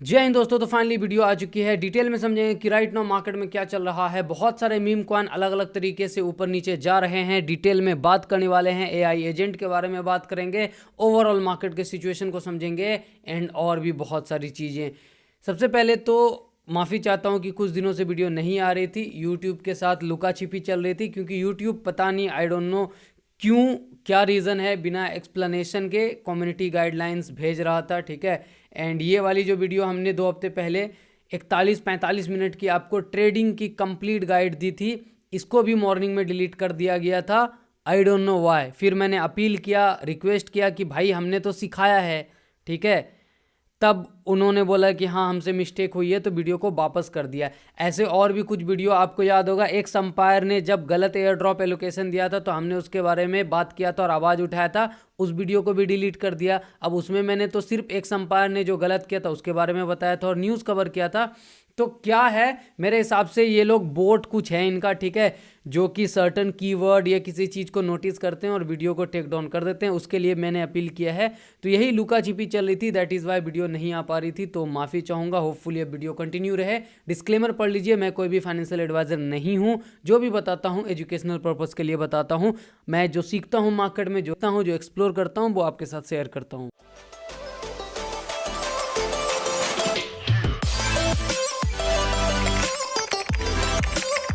जय हिंद दोस्तों। तो फाइनली वीडियो आ चुकी है। डिटेल में समझेंगे कि राइट नाउ मार्केट में क्या चल रहा है। बहुत सारे मीम कॉइन अलग अलग तरीके से ऊपर नीचे जा रहे हैं। डिटेल में बात करने वाले हैं। एआई एजेंट के बारे में बात करेंगे, ओवरऑल मार्केट के सिचुएशन को समझेंगे एंड और भी बहुत सारी चीज़ें। सबसे पहले तो माफ़ी चाहता हूँ कि कुछ दिनों से वीडियो नहीं आ रही थी। यूट्यूब के साथ लुका छिपी चल रही थी क्योंकि यूट्यूब पता नहीं, आई डोंट नो क्यों, क्या रीज़न है, बिना एक्सप्लेनेशन के कम्युनिटी गाइडलाइंस भेज रहा था। ठीक है। एंड ये वाली जो वीडियो हमने 2 हफ्ते पहले 41-45 मिनट की आपको ट्रेडिंग की कंप्लीट गाइड दी थी, इसको भी मॉर्निंग में डिलीट कर दिया गया था। I don't know why. फिर मैंने अपील किया, रिक्वेस्ट किया कि भाई हमने तो सिखाया है। ठीक है। तब उन्होंने बोला कि हाँ हमसे मिस्टेक हुई है, तो वीडियो को वापस कर दिया। ऐसे और भी कुछ वीडियो आपको याद होगा, एक संपायर ने जब गलत एयर ड्रॉप एलोकेशन दिया था तो हमने उसके बारे में बात किया था और आवाज़ उठाया था, उस वीडियो को भी डिलीट कर दिया। अब उसमें मैंने तो सिर्फ एक संपायर ने जो गलत किया था उसके बारे में बताया था और न्यूज़ कवर किया था। तो क्या है, मेरे हिसाब से ये लोग बोट कुछ है इनका, ठीक है, जो कि सर्टन कीवर्ड या किसी चीज़ को नोटिस करते हैं और वीडियो को टेक डाउन कर देते हैं। उसके लिए मैंने अपील किया है। तो यही लुका छिपी चल रही थी, दैट इज़ वाई वीडियो नहीं आ पा रही थी। तो माफ़ी चाहूँगा, होपफुली अब वीडियो कंटिन्यू रहे। डिस्क्लेमर पढ़ लीजिए, मैं कोई भी फाइनेंशियल एडवाइजर नहीं हूँ। जो भी बताता हूँ एजुकेशनल पर्पज़ के लिए बताता हूँ। मैं जो सीखता हूँ मार्केट में, जो एक्सप्लोर करता हूँ, वो आपके साथ शेयर करता हूँ।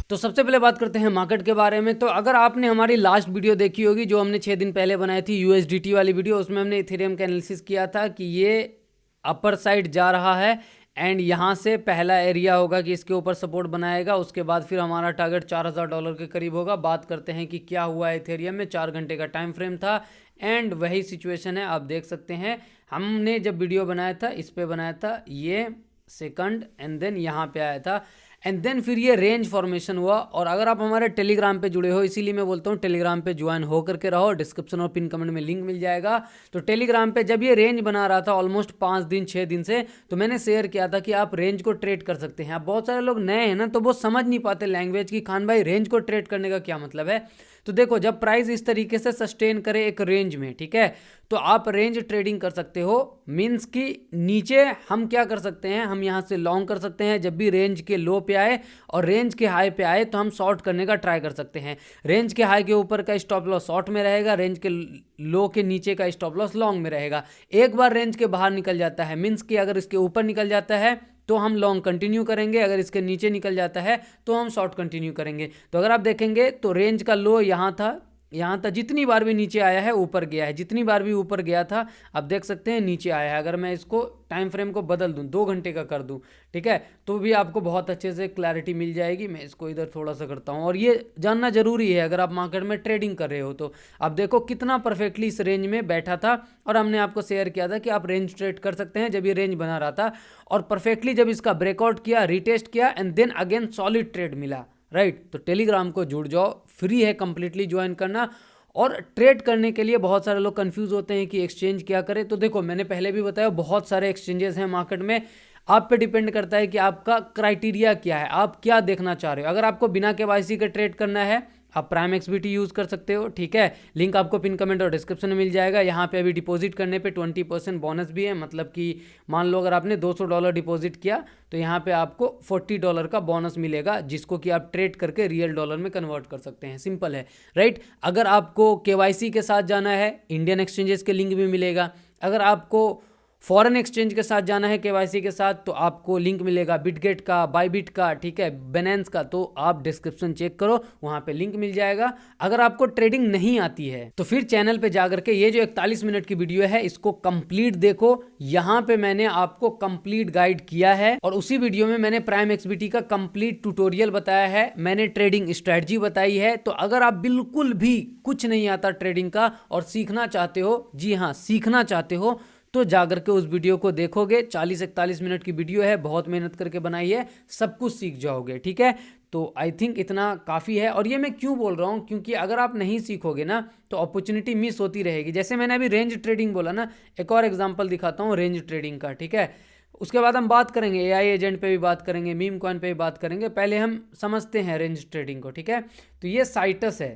तो सबसे पहले बात करते हैं मार्केट के बारे में। तो अगर आपने हमारी लास्ट वीडियो देखी होगी जो हमने 6 दिन पहले बनाई थी, यूएसडीटी वाली वीडियो, उसमें हमने इथेरियम का एनालिसिस किया था कि ये अपर साइड जा रहा है एंड यहाँ से पहला एरिया होगा कि इसके ऊपर सपोर्ट बनाएगा। उसके बाद फिर हमारा टारगेट $4000 के करीब होगा। बात करते हैं कि क्या हुआ है इथेरियम में। 4 घंटे का टाइम फ्रेम था एंड वही सिचुएशन है, आप देख सकते हैं। हमने जब वीडियो बनाया था इस पर बनाया था, ये सेकंड एंड देन यहाँ पे आया था एंड देन फिर ये रेंज फॉर्मेशन हुआ। और अगर आप हमारे टेलीग्राम पे जुड़े हो, इसीलिए मैं बोलता हूँ टेलीग्राम पे ज्वाइन हो करके रहो, डिस्क्रिप्शन और पिन कमेंट में लिंक मिल जाएगा। तो टेलीग्राम पे जब ये रेंज बना रहा था ऑलमोस्ट 5 दिन 6 दिन से, तो मैंने शेयर किया था कि आप रेंज को ट्रेड कर सकते हैं। अब बहुत सारे लोग नए हैं ना, तो वो समझ नहीं पाते लैंग्वेज की, खान भाई रेंज को ट्रेड करने का क्या मतलब है। तो देखो, जब प्राइस इस तरीके से सस्टेन करे एक रेंज में, ठीक है, तो आप रेंज ट्रेडिंग कर सकते हो। मींस कि नीचे हम क्या कर सकते हैं, हम यहाँ से लॉन्ग कर सकते हैं। जब भी रेंज के लो पे आए और रेंज के हाई पे आए तो हम शॉर्ट करने का ट्राई कर सकते हैं। रेंज के हाई के ऊपर का स्टॉप लॉस शॉर्ट में रहेगा, रेंज के लो के नीचे का स्टॉप लॉस लॉन्ग में रहेगा। एक बार रेंज के बाहर निकल जाता है, मींस कि अगर इसके ऊपर निकल जाता है तो हम लॉन्ग कंटिन्यू करेंगे, अगर इसके नीचे निकल जाता है तो हम शॉर्ट कंटिन्यू करेंगे। तो अगर आप देखेंगे तो रेंज का लो यहाँ था, यहाँ तक जितनी बार भी नीचे आया है ऊपर गया है, जितनी बार भी ऊपर गया था आप देख सकते हैं नीचे आया है। अगर मैं इसको टाइम फ्रेम को बदल दूं, 2 घंटे का कर दूं, ठीक है, तो भी आपको बहुत अच्छे से क्लैरिटी मिल जाएगी। मैं इसको इधर थोड़ा सा करता हूं, और ये जानना जरूरी है अगर आप मार्केट में ट्रेडिंग कर रहे हो तो। अब देखो कितना परफेक्टली इस रेंज में बैठा था और हमने आपको शेयर किया था कि आप रेंज ट्रेड कर सकते हैं जब ये रेंज बना रहा था। और परफेक्टली जब इसका ब्रेकआउट किया, रिटेस्ट किया and then again solid trade मिला। राइट। तो टेलीग्राम को जुड़ जाओ, फ्री है कंप्लीटली ज्वाइन करना। और ट्रेड करने के लिए बहुत सारे लोग कंफ्यूज होते हैं कि एक्सचेंज क्या करें। तो देखो, मैंने पहले भी बताया बहुत सारे एक्सचेंजेस हैं मार्केट में। आप पे डिपेंड करता है कि आपका क्राइटेरिया क्या है, आप क्या देखना चाह रहे हो। अगर आपको बिना केवाईसी के ट्रेड करना है, आप प्राइम एक्सबीटी यूज़ कर सकते हो, ठीक है। लिंक आपको पिन कमेंट और डिस्क्रिप्शन में मिल जाएगा। यहाँ पे अभी डिपॉजिट करने पे 20% बोनस भी है। मतलब कि मान लो अगर आपने $200 डिपॉजिट किया तो यहाँ पे आपको $40 का बोनस मिलेगा, जिसको कि आप ट्रेड करके रियल डॉलर में कन्वर्ट कर सकते हैं। सिंपल है, राइट। अगर आपको केवाईसी के साथ जाना है, इंडियन एक्सचेंजेस के लिंक भी मिलेगा। अगर आपको फॉरेन एक्सचेंज के साथ जाना है केवाईसी के साथ, तो आपको लिंक मिलेगा बिटगेट का, बायबिट का, ठीक है, बैलेंस का। तो आप डिस्क्रिप्शन चेक करो, वहां पे लिंक मिल जाएगा। अगर आपको ट्रेडिंग नहीं आती है तो फिर चैनल पे जाकर के ये जो 41 मिनट की वीडियो है इसको कंप्लीट देखो। यहाँ पे मैंने आपको कंप्लीट गाइड किया है और उसी वीडियो में मैंने प्राइम एक्सबीटी का कंप्लीट ट्यूटोरियल बताया है, मैंने ट्रेडिंग स्ट्रेटजी बताई है। तो अगर आप बिल्कुल भी कुछ नहीं आता ट्रेडिंग का और सीखना चाहते हो, जी हाँ सीखना चाहते हो, तो जाकर के उस वीडियो को देखोगे। 40-41 मिनट की वीडियो है, बहुत मेहनत करके बनाई है, सब कुछ सीख जाओगे, ठीक है। तो आई थिंक इतना काफ़ी है। और ये मैं क्यों बोल रहा हूँ, क्योंकि अगर आप नहीं सीखोगे ना तो अपॉर्चुनिटी मिस होती रहेगी। जैसे मैंने अभी रेंज ट्रेडिंग बोला ना, एक और एग्जांपल दिखाता हूँ रेंज ट्रेडिंग का, ठीक है। उसके बाद हम बात करेंगे एआई एजेंट पे भी बात करेंगे, मीम कॉइन पे भी बात करेंगे। पहले हम समझते हैं रेंज ट्रेडिंग को, ठीक है। तो ये साइटस है,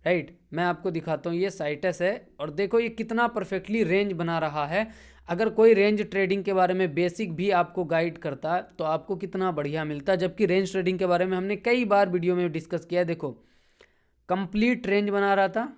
राइट। मैं आपको दिखाता हूँ, ये साइटस है और देखो ये कितना परफेक्टली रेंज बना रहा है। अगर कोई रेंज ट्रेडिंग के बारे में बेसिक भी आपको गाइड करता तो आपको कितना बढ़िया मिलता, जबकि रेंज ट्रेडिंग के बारे में हमने कई बार वीडियो में डिस्कस किया। देखो कंप्लीट रेंज बना रहा था,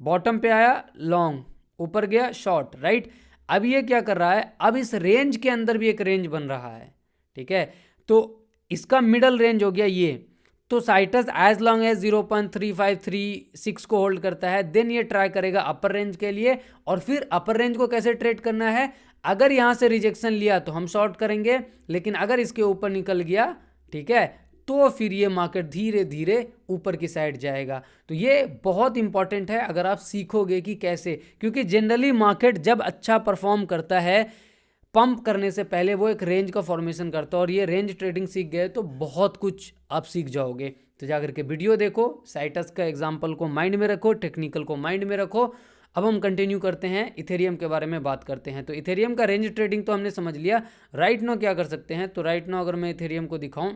बॉटम पे आया लॉन्ग, ऊपर गया शॉर्ट, राइट। अब ये क्या कर रहा है, अब इस रेंज के अंदर भी एक रेंज बन रहा है, ठीक है। तो इसका मिडल रेंज हो गया ये। तो साइटस एज लॉन्ग एज 0.3536 को होल्ड करता है, देन ये ट्राई करेगा अपर रेंज के लिए। और फिर अपर रेंज को कैसे ट्रेड करना है, अगर यहां से रिजेक्शन लिया तो हम शॉर्ट करेंगे, लेकिन अगर इसके ऊपर निकल गया, ठीक है, तो फिर ये मार्केट धीरे धीरे ऊपर की साइड जाएगा। तो ये बहुत इंपॉर्टेंट है अगर आप सीखोगे कि कैसे, क्योंकि जनरली मार्केट जब अच्छा परफॉर्म करता है पंप करने से पहले वो एक रेंज का फॉर्मेशन करता है, और ये रेंज ट्रेडिंग सीख गए तो बहुत कुछ आप सीख जाओगे। तो जाकर के वीडियो देखो, साइटस का एग्जांपल को माइंड में रखो, टेक्निकल को माइंड में रखो। अब हम कंटिन्यू करते हैं, इथेरियम के बारे में बात करते हैं। तो इथेरियम का रेंज ट्रेडिंग तो हमने समझ लिया। राइट नाउ क्या कर सकते हैं, तो राइट नाउ अगर मैं इथेरियम को दिखाऊं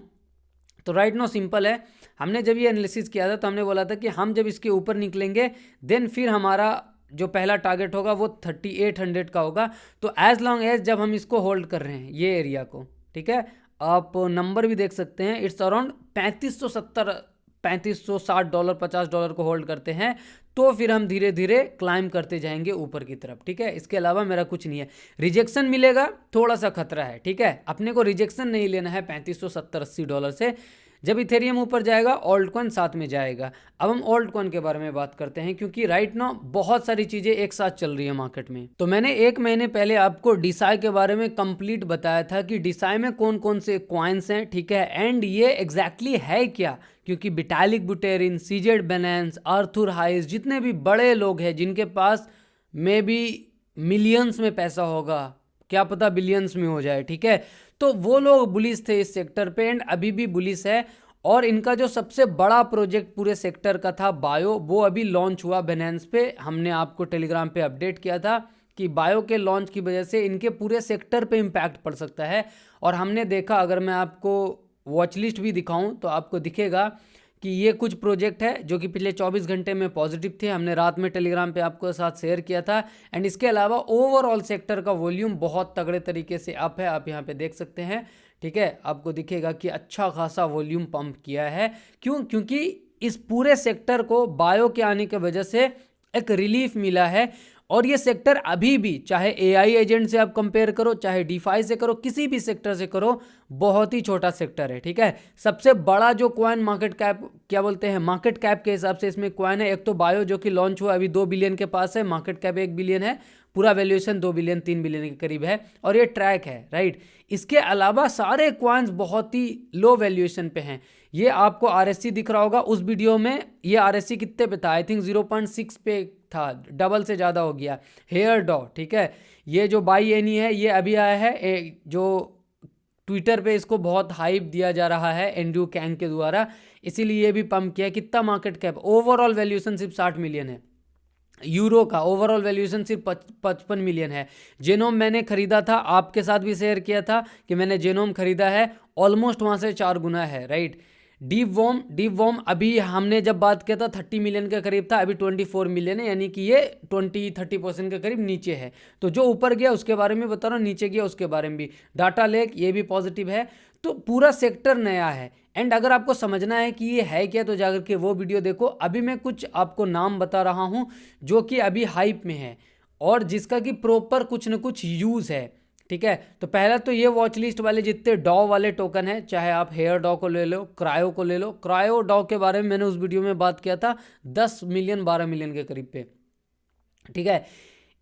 तो राइट नाउ सिंपल है। हमने जब ये एनालिसिस किया था तो हमने बोला था कि हम जब इसके ऊपर निकलेंगे देन फिर हमारा जो पहला टारगेट होगा वो 3800 का होगा। तो एज लॉन्ग एज जब हम इसको होल्ड कर रहे हैं ये एरिया को, ठीक है, आप नंबर भी देख सकते हैं, इट्स अराउंड 3570 $3560 $50 को होल्ड करते हैं, तो फिर हम धीरे धीरे क्लाइम करते जाएंगे ऊपर की तरफ, ठीक है। इसके अलावा मेरा कुछ नहीं है। रिजेक्शन मिलेगा, थोड़ा सा खतरा है, ठीक है, अपने को रिजेक्शन नहीं लेना है $3570-80 से। जब इथेरियम ऊपर जाएगा ऑल्ट कॉइन साथ में जाएगा। अब हम ऑल्ट कॉइन के बारे में बात करते हैं, क्योंकि राइट नाउ बहुत सारी चीजें एक साथ चल रही है मार्केट में। तो मैंने 1 महीने पहले आपको डिसाई के बारे में कंप्लीट बताया था कि डिसाई में कौन कौन से कॉइन्स हैं, ठीक है, एंड ये एग्जैक्टली है क्या। क्योंकि Vitalik Buterin, CZ balance, Arthur Hayes, जितने भी बड़े लोग हैं जिनके पास मे बी मिलियंस में पैसा होगा, क्या पता बिलियंस में हो जाए, ठीक है, तो वो लोग बुलिश थे इस सेक्टर पे, एंड अभी भी बुलिश है। और इनका जो सबसे बड़ा प्रोजेक्ट पूरे सेक्टर का था बायो, वो अभी लॉन्च हुआ बाइनेंस पे। हमने आपको टेलीग्राम पे अपडेट किया था कि बायो के लॉन्च की वजह से इनके पूरे सेक्टर पे इम्पैक्ट पड़ सकता है। और हमने देखा, अगर मैं आपको वॉच लिस्ट भी दिखाऊं तो आपको दिखेगा कि ये कुछ प्रोजेक्ट है जो कि पिछले 24 घंटे में पॉजिटिव थे। हमने रात में टेलीग्राम पे आपको साथ शेयर किया था। एंड इसके अलावा ओवरऑल सेक्टर का वॉल्यूम बहुत तगड़े तरीके से अप है, आप यहाँ पे देख सकते हैं, ठीक है। आपको दिखेगा कि अच्छा खासा वॉल्यूम पंप किया है। क्यों? क्योंकि इस पूरे सेक्टर को बायो के आने की वजह से एक रिलीफ मिला है। और ये सेक्टर अभी भी, चाहे एआई एजेंट से आप कंपेयर करो, चाहे डीफाई से करो, किसी भी सेक्टर से करो, बहुत ही छोटा सेक्टर है, ठीक है। सबसे बड़ा जो कॉइन मार्केट कैप, क्या बोलते हैं, मार्केट कैप के हिसाब से इसमें कॉइन है, एक तो बायो जो कि लॉन्च हुआ अभी 2 बिलियन के पास है, मार्केट कैप 1 बिलियन है, पूरा वैल्यूएशन 2 बिलियन 3 बिलियन के करीब है, और ये ट्रैक है, राइट। इसके अलावा सारे कॉइन्स बहुत ही लो वैल्यूएशन पे हैं। ये आपको आरएससी दिख रहा होगा, उस वीडियो में ये आरएससी कितने पे था, आई थिंक 0.6 पे था, डबल से ज़्यादा हो गया। हेयर डॉ, ठीक है, ये जो बाई एनी है ये अभी आया है, जो ट्विटर पे इसको बहुत हाइप दिया जा रहा है एंड्रू कैंग के द्वारा, इसीलिए ये भी पंप किया। कितना मार्केट कैप, ओवरऑल वैल्यूएशन सिर्फ 60 मिलियन है यूरो का, ओवरऑल वैल्यूएशन सिर्फ 55 मिलियन है। जेनोम मैंने खरीदा था, आपके साथ भी शेयर किया था कि मैंने जेनोम खरीदा है, ऑलमोस्ट वहाँ से 4 गुना है, राइट। डीप वॉर्म अभी हमने जब बात किया था 30 मिलियन के करीब था, अभी 24 मिलियन है, यानी कि ये 20-30% के करीब नीचे है। तो जो ऊपर गया उसके बारे में बता रहा हूँ, नीचे गया उसके बारे में भी। डाटा लेक ये भी पॉजिटिव है। तो पूरा सेक्टर नया है। एंड अगर आपको समझना है कि ये है क्या, तो जाकर के वो वीडियो देखो। अभी मैं कुछ आपको नाम बता रहा हूँ जो कि अभी हाइप में है और जिसका कि प्रॉपर कुछ न कुछ यूज़ है, ठीक है। तो पहला तो ये वॉच लिस्ट वाले जितने डॉ वाले टोकन है, चाहे आप हेयर डॉ को ले लो, क्रायो को ले लो। क्रायो डॉ के बारे में मैंने उस वीडियो में बात किया था 10 मिलियन 12 मिलियन के करीब पे, ठीक है।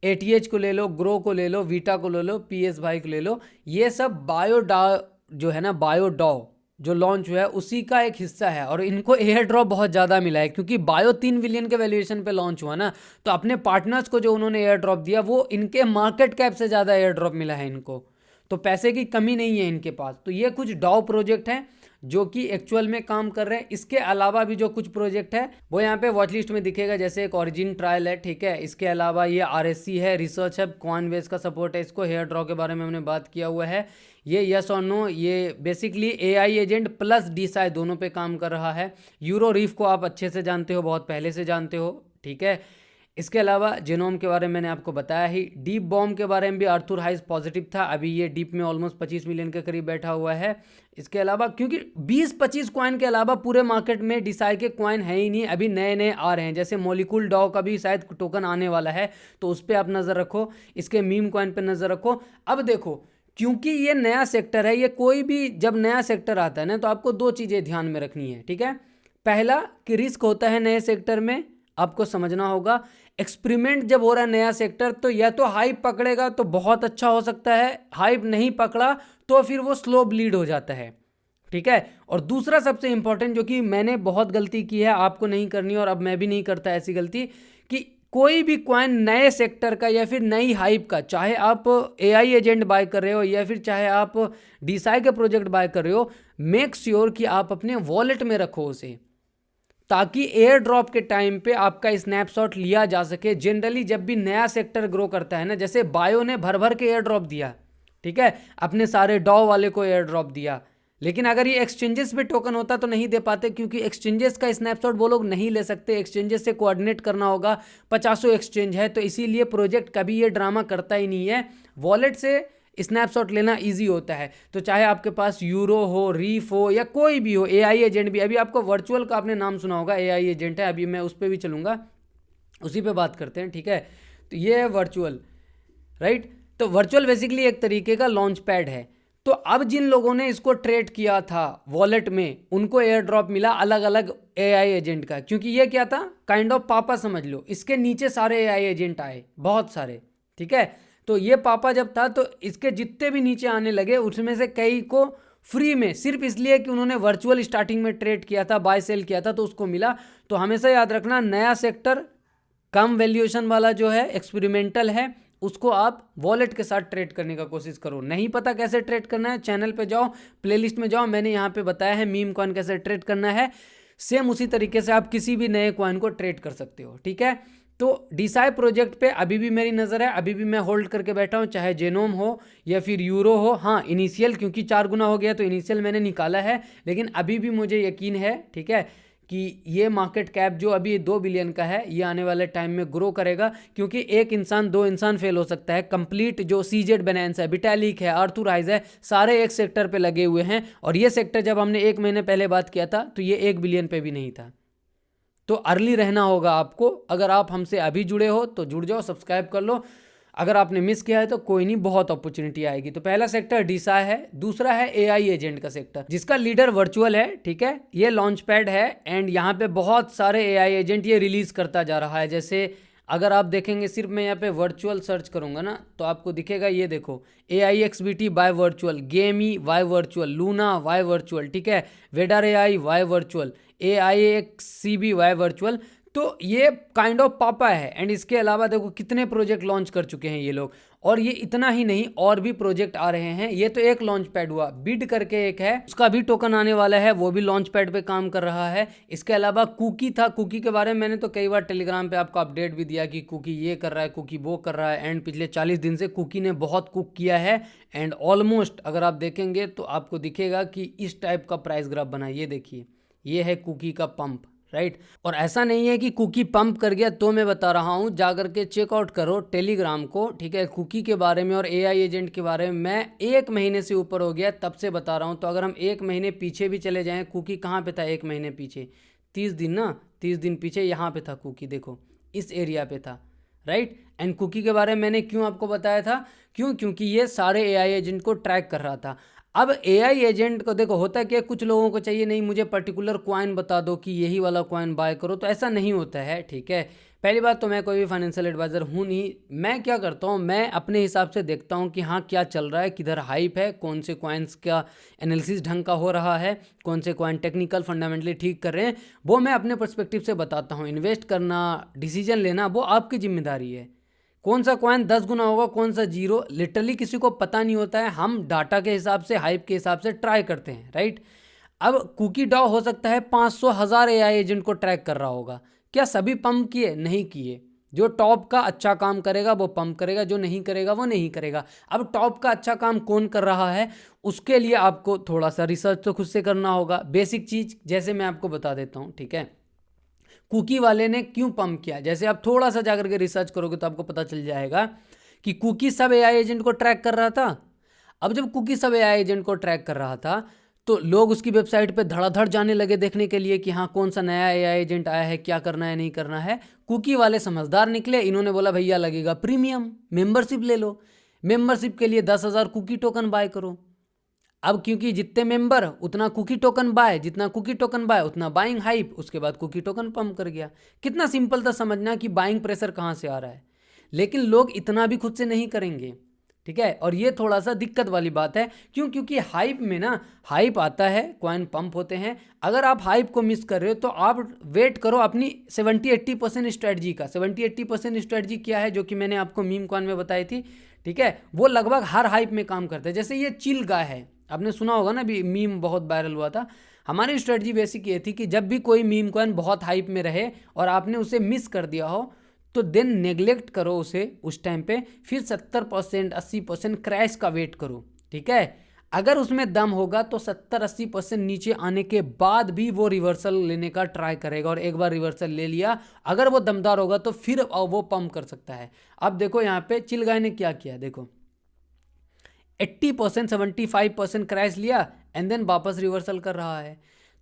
एटीएच को ले लो, ग्रो को ले लो, वीटा को ले लो, पीएस भाई को ले लो। ये सब बायो डॉ जो है ना, बायो डॉ जो लॉन्च हुआ है उसी का एक हिस्सा है। और इनको एयर ड्रॉप बहुत ज़्यादा मिला है, क्योंकि बायो 3 बिलियन के वैल्यूएशन पे लॉन्च हुआ ना, तो अपने पार्टनर्स को जो उन्होंने एयर ड्रॉप दिया वो इनके मार्केट कैप से ज़्यादा एयर ड्रॉप मिला है इनको, तो पैसे की कमी नहीं है इनके पास। तो ये कुछ डॉ प्रोजेक्ट हैं जो कि एक्चुअल में काम कर रहे हैं। इसके अलावा भी जो कुछ प्रोजेक्ट है वो यहाँ पे वॉच लिस्ट में दिखेगा, जैसे एक ओरिजिन ट्रायल है, ठीक है। इसके अलावा ये आरएससी है, रिसर्च हब, कॉइनबेस का सपोर्ट है इसको। हेयर ड्रॉ के बारे में हमने बात किया हुआ है। ये यस और नो, ये बेसिकली एआई एजेंट प्लस डीसाई दोनों पे काम कर रहा है। यूरो रीफ को आप अच्छे से जानते हो, बहुत पहले से जानते हो, ठीक है। इसके अलावा जेनोम के बारे में मैंने आपको बताया ही। डीप बॉम्ब के बारे में भी आर्थर हाइस पॉजिटिव था, अभी ये डीप में ऑलमोस्ट 25 मिलियन के करीब बैठा हुआ है। इसके अलावा क्योंकि 20-25 कॉइन के अलावा पूरे मार्केट में डिसाई के कॉइन है ही नहीं, अभी नए नए आ रहे हैं, जैसे मॉलिक्यूल डॉ का भी शायद टोकन आने वाला है, तो उस पर आप नज़र रखो, इसके मीम कॉइन पर नज़र रखो। अब देखो, क्योंकि ये नया सेक्टर है, ये कोई भी जब नया सेक्टर आता है ना, तो आपको दो चीज़ें ध्यान में रखनी है, ठीक है। पहला कि रिस्क होता है नए सेक्टर में, आपको समझना होगा। एक्सपेरिमेंट जब हो रहा है नया सेक्टर, तो या तो हाइप पकड़ेगा तो बहुत अच्छा हो सकता है, हाइप नहीं पकड़ा तो फिर वो स्लो ब्लीड हो जाता है, ठीक है। और दूसरा सबसे इंपॉर्टेंट, जो कि मैंने बहुत गलती की है, आपको नहीं करनी और अब मैं भी नहीं करता ऐसी गलती, कि कोई भी कॉइन नए सेक्टर का या फिर नई हाइप का, चाहे आप एआई एजेंट बाय कर रहे हो या फिर चाहे आप डीसाई के प्रोजेक्ट बाय कर रहे हो, मेक श्योर कि आप अपने वॉलेट में रखो उसे, ताकि एयर ड्रॉप के टाइम पे आपका स्नैपशॉट लिया जा सके। जनरली जब भी नया सेक्टर ग्रो करता है ना, जैसे बायो ने भर भर के एयर ड्रॉप दिया, ठीक है, अपने सारे डॉ वाले को एयर ड्रॉप दिया, लेकिन अगर ये एक्सचेंजेस पे टोकन होता तो नहीं दे पाते, क्योंकि एक्सचेंजेस का स्नैपशॉट वो लोग नहीं ले सकते, एक्सचेंजेस से कोऑर्डिनेट करना होगा, 50 एक्सचेंज है, तो इसीलिए प्रोजेक्ट कभी ये ड्रामा करता ही नहीं है। वॉलेट से स्नैपशॉट लेना इजी होता है, तो चाहे आपके पास यूरो हो, रीफ हो या कोई भी हो, एआई एजेंट भी, अभी आपको वर्चुअल का आपने नाम सुना होगा, एआई एजेंट है, अभी मैं उस पर भी चलूँगा, उसी पे बात करते हैं, ठीक है। तो ये है वर्चुअल, राइट। तो वर्चुअल बेसिकली एक तरीके का लॉन्च पैड है। तो अब जिन लोगों ने इसको ट्रेड किया था वॉलेट में, उनको एयर ड्रॉप मिला अलग अलग एआई एजेंट का, क्योंकि ये क्या था, काइंड ऑफ पापा समझ लो, इसके नीचे सारे एआई एजेंट आए, बहुत सारे, ठीक है। तो ये पापा जब था, तो इसके जितने भी नीचे आने लगे, उसमें से कई को फ्री में, सिर्फ इसलिए कि उन्होंने वर्चुअल स्टार्टिंग में ट्रेड किया था, बाय सेल किया था, तो उसको मिला। तो हमेशा याद रखना, नया सेक्टर कम वैल्यूएशन वाला जो है, एक्सपेरिमेंटल है, उसको आप वॉलेट के साथ ट्रेड करने का कोशिश करो। नहीं पता कैसे ट्रेड करना है, चैनल पे जाओ, प्लेलिस्ट में जाओ, मैंने यहाँ पे बताया है मीम कॉइन कैसे ट्रेड करना है। सेम उसी तरीके से आप किसी भी नए कॉइन को ट्रेड कर सकते हो, ठीक है। तो डीसाई प्रोजेक्ट पे अभी भी मेरी नज़र है, अभी भी मैं होल्ड करके बैठा हूँ, चाहे जेनोम हो या फिर यूरो हो। हाँ, इनिशियल क्योंकि 4 गुना हो गया तो इनिशियल मैंने निकाला है, लेकिन अभी भी मुझे यकीन है, ठीक है, कि ये मार्केट कैप जो अभी 2 बिलियन का है, ये आने वाले टाइम में ग्रो करेगा, क्योंकि एक इंसान 2 इंसान फेल हो सकता है। कंप्लीट जो सीजेड बाइनेंस है, विटालिक है, आर्थर हाइस है, सारे एक सेक्टर पे लगे हुए हैं, और ये सेक्टर जब हमने 1 महीने पहले बात किया था तो ये 1 बिलियन पे भी नहीं था। तो अर्ली रहना होगा आपको। अगर आप हमसे अभी जुड़े हो तो जुड़ जाओ, सब्सक्राइब कर लो। अगर आपने मिस किया है तो कोई नहीं, बहुत अपॉर्चुनिटी आएगी। तो पहला सेक्टर डीसाई है, दूसरा है एआई एजेंट का सेक्टर, जिसका लीडर वर्चुअल है, ठीक है। ये लॉन्च पैड है एंड यहाँ पे बहुत सारे एआई एजेंट ये रिलीज करता जा रहा है। जैसे अगर आप देखेंगे, सिर्फ मैं यहाँ पे वर्चुअल सर्च करूंगा ना, तो आपको दिखेगा, ये देखो, AIXBT by virtual, game by virtual, Luna by virtual, ठीक है, Vader AI by virtual, AIXCB by virtual. तो ये काइंड ऑफ पापा है। एंड इसके अलावा देखो कितने प्रोजेक्ट लॉन्च कर चुके हैं ये लोग, और ये इतना ही नहीं, और भी प्रोजेक्ट आ रहे हैं। ये तो एक लॉन्च पैड हुआ, बिड करके एक है, उसका भी टोकन आने वाला है, वो भी लॉन्च पैड पे काम कर रहा है। इसके अलावा कुकी था, कुकी के बारे में मैंने तो कई बार टेलीग्राम पे आपको अपडेट भी दिया कि कुकी ये कर रहा है, कुकी वो कर रहा है। एंड पिछले 40 दिन से कुकी ने बहुत कुक किया है, एंड ऑलमोस्ट अगर आप देखेंगे तो आपको दिखेगा कि इस टाइप का प्राइस ग्राफ बना, ये देखिए, ये है कुकी का पंप, राइट। और ऐसा नहीं है कि कुकी पंप कर गया, तो मैं बता रहा हूँ, जा करके चेकआउट करो टेलीग्राम को, ठीक है। कुकी के बारे में और एआई एजेंट के बारे में मैं 1 महीने से ऊपर हो गया तब से बता रहा हूँ। तो अगर हम 1 महीने पीछे भी चले जाएं, कुकी कहाँ पे था 1 महीने पीछे, 30 दिन ना, 30 दिन पीछे यहाँ पे था कुकी, देखो इस एरिया पे था, राइट। एंड कुकी के बारे में मैंने क्यों आपको बताया था, क्योंकि ये सारे एआई एजेंट को ट्रैक कर रहा था। अब एआई एजेंट को देखो, होता है कि कुछ लोगों को चाहिए, नहीं मुझे पर्टिकुलर कॉइन बता दो कि यही वाला कॉइन बाय करो, तो ऐसा नहीं होता है, ठीक है। पहली बात तो मैं कोई भी फाइनेंशियल एडवाइज़र हूँ नहीं। मैं क्या करता हूँ, मैं अपने हिसाब से देखता हूँ कि हाँ क्या चल रहा है, किधर हाइप है, कौन से कॉइन्स का एनालिसिस ढंग का हो रहा है, कौन से कॉइन टेक्निकल फंडामेंटली ठीक कर रहे हैं, वो मैं अपने पर्सपेक्टिव से बताता हूँ। इन्वेस्ट करना, डिसीजन लेना, वो आपकी जिम्मेदारी है। कौन सा कॉइन 10 गुना होगा, कौन सा 0, लिटरली किसी को पता नहीं होता है। हम डाटा के हिसाब से, हाइप के हिसाब से ट्राई करते हैं, राइट। अब कुकी डॉ हो सकता है 500,000 एआई एजेंट को ट्रैक कर रहा होगा, क्या सभी पंप किए? नहीं किए। जो टॉप का अच्छा काम करेगा वो पंप करेगा, जो नहीं करेगा वो नहीं करेगा। अब टॉप का अच्छा काम कौन कर रहा है, उसके लिए आपको थोड़ा सा रिसर्च तो खुद से करना होगा। बेसिक चीज़ जैसे मैं आपको बता देता हूँ, ठीक है। कुकी वाले ने क्यों पंप किया। जैसे आप थोड़ा सा जाकर के रिसर्च करोगे तो आपको पता चल जाएगा कि कुकी सब एआई एजेंट को ट्रैक कर रहा था। अब जब कुकी सब एआई एजेंट को ट्रैक कर रहा था तो लोग उसकी वेबसाइट पे धड़ाधड़ जाने लगे देखने के लिए कि हाँ कौन सा नया एआई एजेंट आया है, क्या करना है नहीं करना है। कुकी वाले समझदार निकले, इन्होंने बोला भैया लगेगा प्रीमियम, मेंबरशिप ले लो, मेंबरशिप के लिए 10,000 कुकी टोकन बाय करो। अब क्योंकि जितने मेंबर उतना कुकी टोकन बाय, जितना कुकी टोकन बाय उतना बाइंग हाइप, उसके बाद कुकी टोकन पंप कर गया। कितना सिंपल था समझना कि बाइंग प्रेशर कहाँ से आ रहा है। लेकिन लोग इतना भी खुद से नहीं करेंगे, ठीक है। और ये थोड़ा सा दिक्कत वाली बात है। क्यों? क्योंकि हाइप में ना, हाइप आता है, कॉइन पंप होते हैं। अगर आप हाइप को मिस कर रहे हो तो आप वेट करो अपनी 70-80% स्ट्रेटजी का। 70-80% स्ट्रेटजी क्या है, जो कि मैंने आपको मीम कॉइन में बताई थी, ठीक है। वो लगभग हर हाइप में काम करता है। जैसे ये चिल गाय है, आपने सुना होगा ना, भी मीम बहुत वायरल हुआ था। हमारी स्ट्रेटजी बेसिक ये थी कि जब भी कोई मीम कॉइन बहुत हाइप में रहे और आपने उसे मिस कर दिया हो तो देन नेग्लेक्ट करो उसे उस टाइम पे, फिर 70% 80% क्रैश का वेट करो, ठीक है। अगर उसमें दम होगा तो 70-80% नीचे आने के बाद भी वो रिवर्सल लेने का ट्राई करेगा, और एक बार रिवर्सल ले लिया अगर वो दमदार होगा तो फिर वो पंप कर सकता है। अब देखो यहाँ पे चिल गाय ने क्या किया, देखो 80% 75% क्रैश लिया एंड देन वापस रिवर्सल कर रहा है।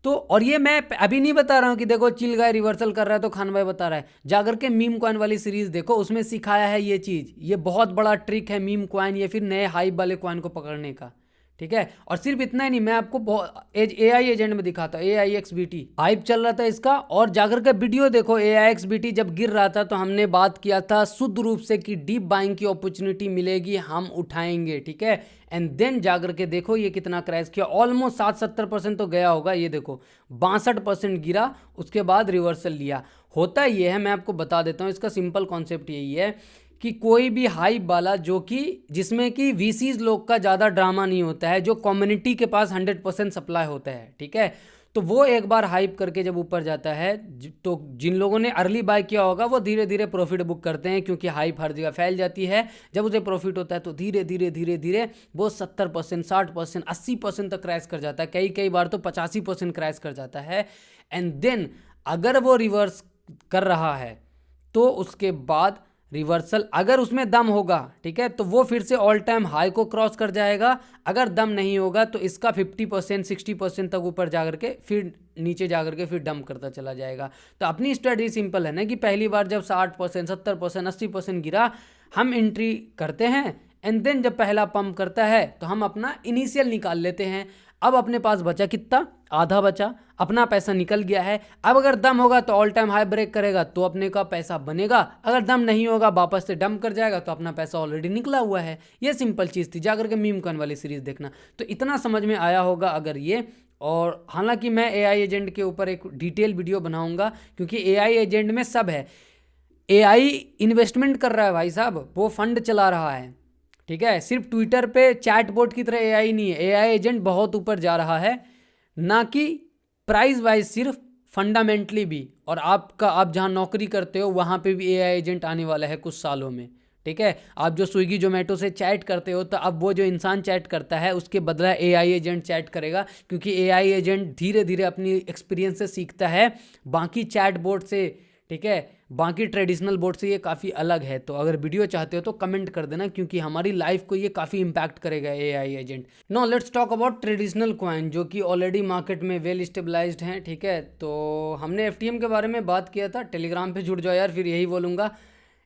तो और ये मैं अभी नहीं बता रहा हूँ कि देखो चिल गाय रिवर्सल कर रहा है तो खान भाई बता रहा है। जाकर के मीम कॉइन वाली सीरीज देखो, उसमें सिखाया है ये चीज़। ये बहुत बड़ा ट्रिक है मीम कॉइन या फिर नए हाइप वाले कॉइन को पकड़ने का, ठीक है। और सिर्फ इतना ही नहीं, मैं आपको एआई एजेंट में दिखाता हूँ। AIXBT हाइप चल रहा था इसका, और जाकर के वीडियो देखो। AIXBT जब गिर रहा था तो हमने बात किया था शुद्ध रूप से कि डीप बाइंग की अपॉर्चुनिटी मिलेगी, हम उठाएंगे, ठीक है। एंड देन जाकर के देखो ये कितना क्रैश किया, ऑलमोस्ट 60-70% तो गया होगा। ये देखो 62% गिरा, उसके बाद रिवर्सल लिया। होता ये है, मैं आपको बता देता हूँ, इसका सिंपल कॉन्सेप्ट यही है कि कोई भी हाइप वाला जो कि जिसमें कि VCs लोग का ज़्यादा ड्रामा नहीं होता है, जो कम्युनिटी के पास 100% सप्लाई होता है, ठीक है, तो वो एक बार हाइप करके जब ऊपर जाता है तो जिन लोगों ने अर्ली बाय किया होगा वो धीरे धीरे प्रॉफिट बुक करते हैं, क्योंकि हाइप हर जगह फैल जाती है। जब उसे प्रॉफिट होता है तो धीरे धीरे धीरे धीरे वो 70%, 60%, 80% तक क्रैश कर जाता है, कई बार तो 85% क्रैश कर जाता है। एंड देन अगर वो रिवर्स कर रहा है तो उसके बाद रिवर्सल, अगर उसमें दम होगा, ठीक है, तो वो फिर से ऑल टाइम हाई को क्रॉस कर जाएगा। अगर दम नहीं होगा तो इसका 50% 60% तक ऊपर जाकर के फिर नीचे जाकर के फिर डंप करता चला जाएगा। तो अपनी स्ट्रेटजी सिंपल है ना कि पहली बार जब 60%, 70%, 80% गिरा, हम एंट्री करते हैं एंड देन जब पहला पंप करता है तो हम अपना इनिशियल निकाल लेते हैं। अब अपने पास बचा कितना, आधा बचा, अपना पैसा निकल गया है। अब अगर दम होगा तो ऑल टाइम हाई ब्रेक करेगा तो अपने का पैसा बनेगा, अगर दम नहीं होगा वापस से डंप कर जाएगा तो अपना पैसा ऑलरेडी निकला हुआ है। ये सिंपल चीज़ थी, जाकर के मीम कॉइन वाली सीरीज देखना। तो इतना समझ में आया होगा अगर ये। और हालांकि मैं AI एजेंट के ऊपर एक डिटेल वीडियो बनाऊंगा, क्योंकि AI एजेंट में सब है। AI इन्वेस्टमेंट कर रहा है भाई साहब, वो फंड चला रहा है, ठीक है। सिर्फ ट्विटर पे चैट बोट की तरह AI नहीं है, AI एजेंट बहुत ऊपर जा रहा है, ना कि प्राइस वाइज, सिर्फ फंडामेंटली भी। और आप जहाँ नौकरी करते हो वहाँ पे भी AI एजेंट आने वाला है कुछ सालों में, ठीक है। आप जो स्विगी जोमेटो से चैट करते हो तो अब वो जो इंसान चैट करता है उसके बदला AI एजेंट चैट करेगा, क्योंकि AI एजेंट धीरे धीरे अपनी एक्सपीरियंस से सीखता है बाकी चैट बोट से, ठीक है, बाकी ट्रेडिशनल बोर्ड से ये काफ़ी अलग है। तो अगर वीडियो चाहते हो तो कमेंट कर देना, क्योंकि हमारी लाइफ को ये काफ़ी इम्पैक्ट करेगा AI agent. No let's talk about traditional coin जो कि ऑलरेडी मार्केट में वेल स्टेबलाइज्ड हैं, ठीक है। तो हमने FTM के बारे में बात किया था, टेलीग्राम पे जुड़ जाओ यार, फिर यही बोलूँगा।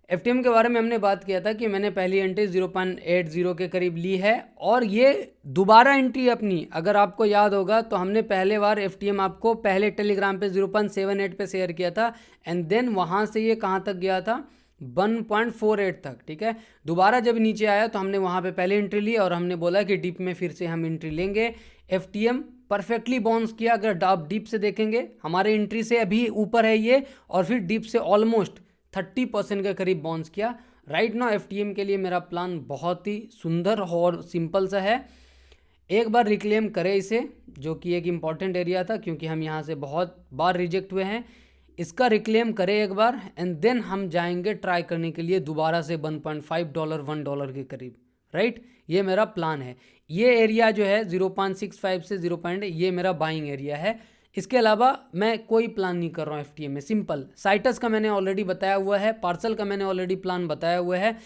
FTM के बारे में हमने बात किया था कि मैंने पहली एंट्री 0.80 के करीब ली है, और ये दोबारा एंट्री अपनी, अगर आपको याद होगा तो हमने पहले बार FTM आपको पहले टेलीग्राम पे 0.78 पे शेयर किया था, एंड देन वहाँ से ये कहाँ तक गया था, 1.48 तक, ठीक है। दोबारा जब नीचे आया तो हमने वहाँ पे पहले एंट्री ली और हमने बोला कि डीप में फिर से हम एंट्री लेंगे। FTM परफेक्टली बाउंस किया। अगर आप डीप से देखेंगे हमारे एंट्री से अभी ऊपर है ये, और फिर डीप से ऑलमोस्ट 30% के करीब बाउंस किया। राइट नाउ FTM के लिए मेरा प्लान बहुत ही सुंदर और सिंपल सा है, एक बार रिक्लेम करें इसे, जो कि एक इम्पॉर्टेंट एरिया था, क्योंकि हम यहाँ से बहुत बार रिजेक्ट हुए हैं। इसका रिक्लेम करें एक बार, एंड देन हम जाएंगे ट्राई करने के लिए दोबारा से $1.5 $1 के करीब। राइट, ये मेरा प्लान है। ये एरिया जो है 0.65 से 0. ये मेरा बाइंग एरिया है। इसके अलावा मैं कोई प्लान नहीं कर रहा हूँ FTM में। सिंपल साइटस का मैंने ऑलरेडी बताया हुआ है, पार्सल का मैंने ऑलरेडी प्लान बताया हुआ है,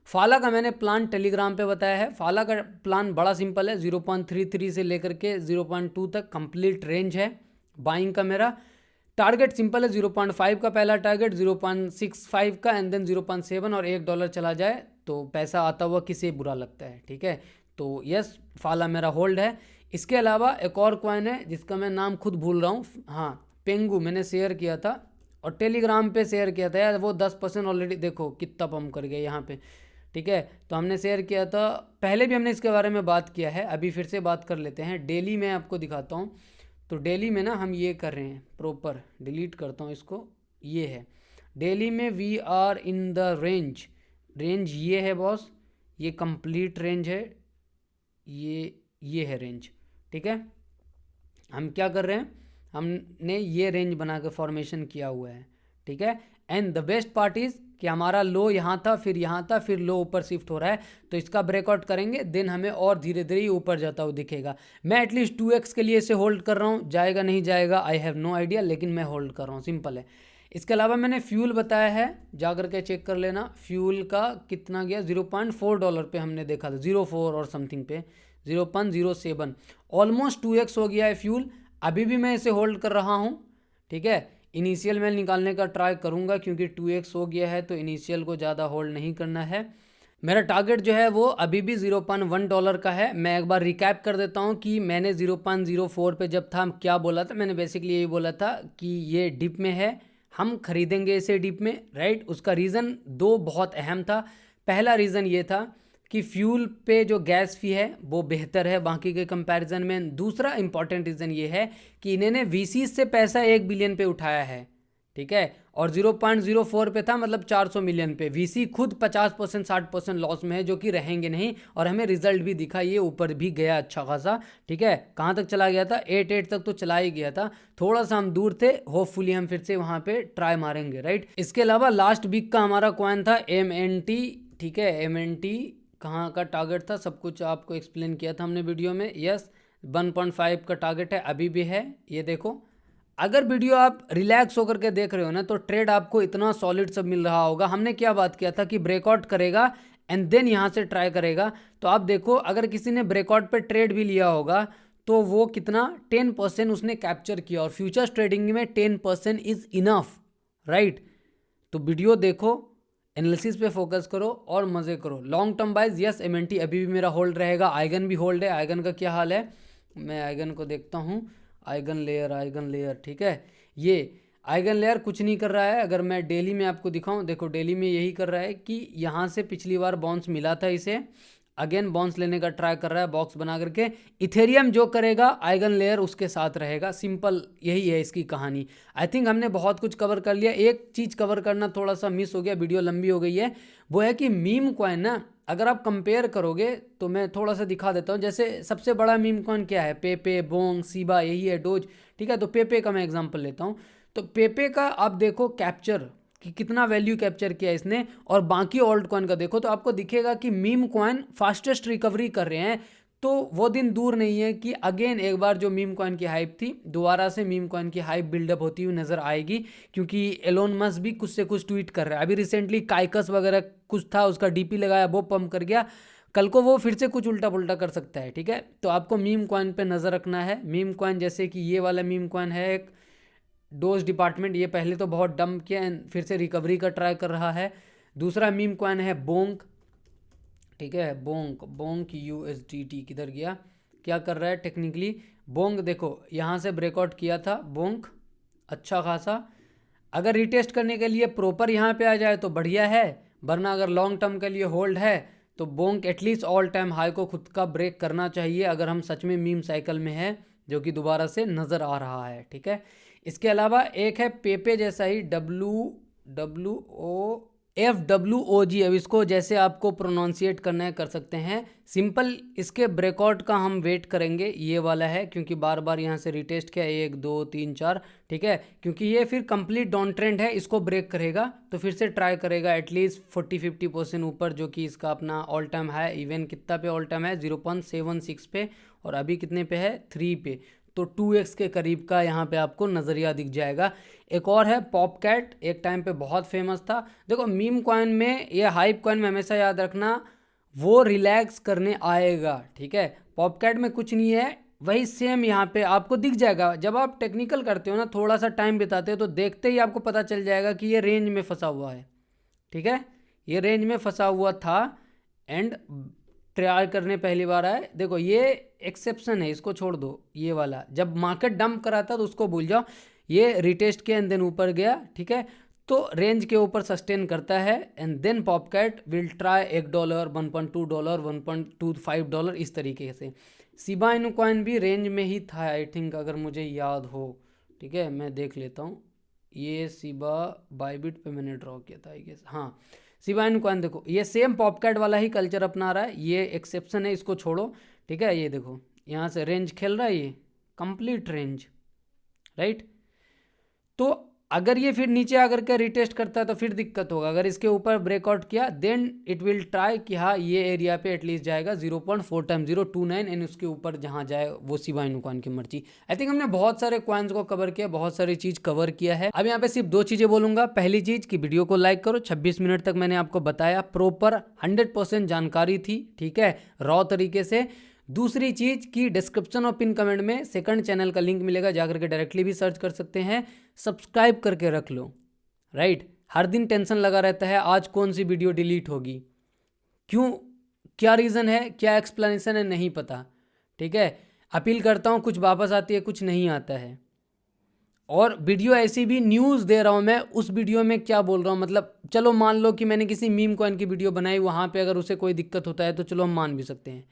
फाला का मैंने प्लान टेलीग्राम पे बताया है। फाला का प्लान बड़ा सिंपल है, 0.33 से लेकर के 0.2 तक कंप्लीट रेंज है बाइंग का। मेरा टारगेट सिंपल है, 0.5 का पहला टारगेट, 0.65 का एंड देन 0.7 और $1 चला जाए तो पैसा आता हुआ किसे बुरा लगता है, ठीक है। तो यस, फाला मेरा होल्ड है। इसके अलावा एक और कॉइन है जिसका मैं नाम खुद भूल रहा हूँ, हाँ पेंगू, मैंने शेयर किया था और टेलीग्राम पे शेयर किया था यार, वो 10% ऑलरेडी देखो कितना पम्प कर गया यहाँ पे, ठीक है। तो हमने शेयर किया था, पहले भी हमने इसके बारे में बात किया है, अभी फिर से बात कर लेते हैं। डेली में आपको दिखाता हूँ। तो डेली में ना हम ये कर रहे हैं प्रॉपर, डिलीट करता हूँ इसको, ये है डेली में we are in the range. Range ये है बॉस, ये कंप्लीट रेंज है, ये है रेंज, ठीक है। हम क्या कर रहे हैं, हमने ये रेंज बना के फॉर्मेशन किया हुआ है, ठीक है। And the best part is कि हमारा लो यहाँ था, फिर यहाँ था, फिर लो ऊपर शिफ्ट हो रहा है, तो इसका ब्रेकआउट करेंगे देन हमें और धीरे धीरे ऊपर जाता हुआ दिखेगा। मैं एटलीस्ट 2x के लिए इसे होल्ड कर रहा हूँ, जाएगा नहीं जाएगा आई हैव नो आइडिया, लेकिन मैं होल्ड कर रहा हूँ, सिंपल है। इसके अलावा मैंने फ्यूल बताया है, जा करके चेक कर लेना फ्यूल का कितना गया, $0.4 पे हमने देखा था, 0.4 और समथिंग पे, 0.07, ऑलमोस्ट 2x हो गया है फ्यूल। अभी भी मैं इसे होल्ड कर रहा हूँ, ठीक है। इनिशियल मैं निकालने का ट्राई करूँगा क्योंकि 2x हो गया है, तो इनिशियल को ज़्यादा होल्ड नहीं करना है। मेरा टारगेट जो है वो अभी भी $0.1 का है। मैं एक बार रिकैप कर देता हूँ कि मैंने 0.04 पे जब था क्या बोला था। मैंने बेसिकली यही बोला था कि ये डिप में है, हम खरीदेंगे इसे डिप में, राइट। उसका रीज़न दो बहुत अहम था। पहला रीज़न ये था कि फ्यूल पे जो गैस फी है वो बेहतर है बाकी के कंपैरिजन में। दूसरा इंपॉर्टेंट रीज़न ये है कि इन्होंने VC से पैसा 1 बिलियन पे उठाया है, ठीक है, और 0.04 पे था, मतलब 400 मिलियन पे। VC खुद 50% 60% लॉस में है, जो कि रहेंगे नहीं, और हमें रिजल्ट भी दिखा, ये ऊपर भी गया अच्छा खासा, ठीक है। कहाँ तक चला गया था, 8 तक तो चला ही गया था, थोड़ा सा हम दूर थे, होपफुली हम फिर से वहाँ पे ट्राई मारेंगे, राइट। इसके अलावा लास्ट वीक का हमारा कॉइन था MNT, ठीक है। MNT कहाँ का टारगेट था, सब कुछ आपको एक्सप्लेन किया था हमने वीडियो में। यस, 1.5 का टारगेट है, अभी भी है, ये देखो। अगर वीडियो आप रिलैक्स होकर के देख रहे हो ना, तो ट्रेड आपको इतना सॉलिड सब मिल रहा होगा। हमने क्या बात किया था कि ब्रेकआउट करेगा एंड देन यहाँ से ट्राई करेगा, तो आप देखो अगर किसी ने ब्रेकआउट पे ट्रेड भी लिया होगा तो वो कितना 10% उसने कैप्चर किया, और फ्यूचर्स ट्रेडिंग में 10% इज इनफ, राइट। तो वीडियो देखो, एनालिसिस पे फोकस करो और मज़े करो। Long term buys yes, MNT अभी भी मेरा होल्ड रहेगा। आइगन भी होल्ड है। आइगन का क्या हाल है, मैं आइगन को देखता हूँ। आइगन लेयर, ठीक है। ये आइगन लेयर कुछ नहीं कर रहा है। अगर मैं डेली में आपको दिखाऊं, देखो डेली में यही कर रहा है कि यहाँ से पिछली बार बाउंस मिला था इसे, अगेन बाउंस लेने का ट्राई कर रहा है बॉक्स बना करके। इथेरियम जो करेगा आइगन लेयर उसके साथ रहेगा, सिंपल यही है इसकी कहानी। आई थिंक हमने बहुत कुछ कवर कर लिया। एक चीज़ कवर करना थोड़ा सा मिस हो गया, वीडियो लंबी हो गई है, वो है कि मीम कॉइन ना, अगर आप कंपेयर करोगे तो मैं थोड़ा सा दिखा देता हूँ। जैसे सबसे बड़ा मीम कॉइन क्या है, पेपे, बोंग, सीबा, यही है, डोज, ठीक है। तो पेपे का मैं एग्जांपल लेता हूँ। तो पेपे का आप देखो कैप्चर कि कितना वैल्यू कैप्चर किया इसने, और बाकी ऑल्ट कॉइन का देखो तो आपको दिखेगा कि मीम कॉइन फास्टेस्ट रिकवरी कर रहे हैं। तो वो दिन दूर नहीं है कि अगेन एक बार जो मीम कॉइन की हाइप थी, दोबारा से मीम कॉइन की हाइप बिल्डअप होती हुई नजर आएगी, क्योंकि एलोन मस्क भी कुछ से कुछ ट्वीट कर रहा है। अभी रिसेंटली काइकस वगैरह कुछ था, उसका DP लगाया, वो पंप कर गया, कल को वो फिर से कुछ उल्टा पुल्टा कर सकता है, ठीक है। तो आपको मीम कॉइन पे नज़र रखना है। मीम कॉइन जैसे कि ये वाला मीम कॉइन है एक डोज डिपार्टमेंट, ये पहले तो बहुत डंप किया एंड फिर से रिकवरी का ट्राई कर रहा है। दूसरा मीम कॉइन है बोंक, ठीक है। बोंक USDT किधर गया, क्या कर रहा है टेक्निकली। बोंग देखो यहाँ से ब्रेकआउट किया था बोंक अच्छा खासा, अगर रिटेस्ट करने के लिए प्रॉपर यहाँ पे आ जाए तो बढ़िया है, वरना अगर लॉन्ग टर्म के लिए होल्ड है तो Bonk at least all time high को खुद का ब्रेक करना चाहिए, अगर हम सच में मीम साइकिल में है, जो कि दोबारा से नज़र आ रहा है, ठीक है। इसके अलावा एक है पेपे जैसा ही FWOG, अब इसको जैसे आपको प्रोनाउंसिएट करना है कर सकते हैं, सिंपल। इसके ब्रेकआउट का हम वेट करेंगे, ये वाला है, क्योंकि बार बार यहाँ से रिटेस्ट किया 1 2 3 4, ठीक है। क्योंकि ये फिर कंप्लीट डाउन ट्रेंड है, इसको ब्रेक करेगा तो फिर से ट्राई करेगा एटलीस्ट 40-50% ऊपर, जो कि इसका अपना ऑल टाइम है। इवन कितना पे ऑल टाइम है, 0.76 पे, और अभी कितने पे है, 3 पे। तो 2x के करीब का यहाँ पे आपको नज़रिया दिख जाएगा। एक और है पॉपकैट, एक टाइम पे बहुत फेमस था। देखो मीम कॉइन में, ये हाइप कॉइन में हमेशा याद रखना वो रिलैक्स करने आएगा, ठीक है। पॉपकैट में कुछ नहीं है, वही सेम यहाँ पे आपको दिख जाएगा। जब आप टेक्निकल करते हो ना, थोड़ा सा टाइम बिताते हो, तो देखते ही आपको पता चल जाएगा कि ये रेंज में फंसा हुआ है, ठीक है। ये रेंज में फंसा हुआ था एंड ट्राई करने पहली बार आए। देखो ये एक्सेप्शन है, इसको छोड़ दो, ये वाला जब मार्केट डंप करा था तो उसको भूल जाओ। ये रिटेस्ट किया एंड देन ऊपर गया, ठीक है। तो रेंज के ऊपर सस्टेन करता है एंड देन पॉपकैट विल ट्राई $1, $1.2, $1.25 इस तरीके से। शिबा इनू कॉइन भी रेंज में ही था आई थिंक, अगर मुझे याद हो, ठीक है। मैं देख लेता हूँ, ये शिबा बाइबिट पे मैंने ड्रॉ किया था आई गेस, हाँ। शिबा इनू कॉइन देखो ये सेम पॉपकैट वाला ही कल्चर अपना रहा है, ये एक्सेप्शन है, इसको छोड़ो, ठीक है। ये देखो यहाँ से रेंज खेल रहा है, ये कंप्लीट रेंज, राइट। तो अगर ये फिर नीचे आकर के रिटेस्ट करता है तो फिर दिक्कत होगा। अगर इसके ऊपर ब्रेकआउट किया देन इट विल ट्राई कि हाँ ये एरिया पे एटलीस्ट जाएगा 0.4 टाइम 0.29 एंड उसके ऊपर जहाँ जाए वो शिबा इनू कॉइन की मर्जी। आई थिंक हमने बहुत सारे कॉइन्स को कवर किया, बहुत सारी चीज़ कवर किया है। अब यहाँ पे सिर्फ 2 चीज़ें बोलूँगा। पहली चीज़ कि वीडियो को लाइक करो, 26 मिनट तक मैंने आपको बताया, प्रॉपर 100% जानकारी थी, ठीक है, रॉ तरीके से। दूसरी चीज़ कि डिस्क्रिप्शन और पिन कमेंट में सेकंड चैनल का लिंक मिलेगा, जाकर के डायरेक्टली भी सर्च कर सकते हैं। सब्सक्राइब करके रख लो, राइट। हर दिन टेंशन लगा रहता है आज कौन सी वीडियो डिलीट होगी, क्यों, क्या रीज़न है, क्या एक्सप्लेनेशन है, नहीं पता, ठीक है। अपील करता हूँ, कुछ वापस आती है, कुछ नहीं आता है। और वीडियो ऐसी भी न्यूज़ दे रहा हूँ मैं, उस वीडियो में क्या बोल रहा हूँ, मतलब चलो मान लो कि मैंने किसी मीम कॉइन की वीडियो बनाई, वहाँ पे अगर उसे कोई दिक्कत होता है तो चलो हम मान भी सकते हैं।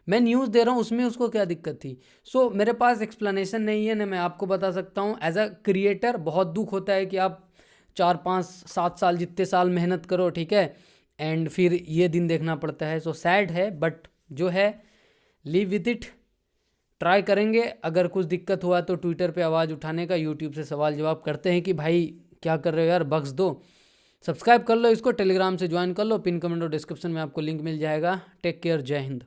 मैं न्यूज़ दे रहा हूँ, उसमें उसको क्या दिक्कत थी। सो मेरे पास एक्सप्लेनेशन नहीं है ना, मैं आपको बता सकता हूँ। एज अ क्रिएटर बहुत दुख होता है कि आप 4, 5, 7 साल जितने साल मेहनत करो, ठीक है, एंड फिर ये दिन देखना पड़ता है। सो सैड है, बट जो है लिव विद इट, ट्राई करेंगे। अगर कुछ दिक्कत हुआ तो ट्विटर पे आवाज़ उठाने का, यूट्यूब से सवाल जवाब करते हैं कि भाई क्या कर रहे हो यार, बख्श दो। सब्सक्राइब कर लो इसको, टेलीग्राम से ज्वाइन कर लो, पिन कमेंट और डिस्क्रिप्शन में आपको लिंक मिल जाएगा। टेक केयर, जय हिंद।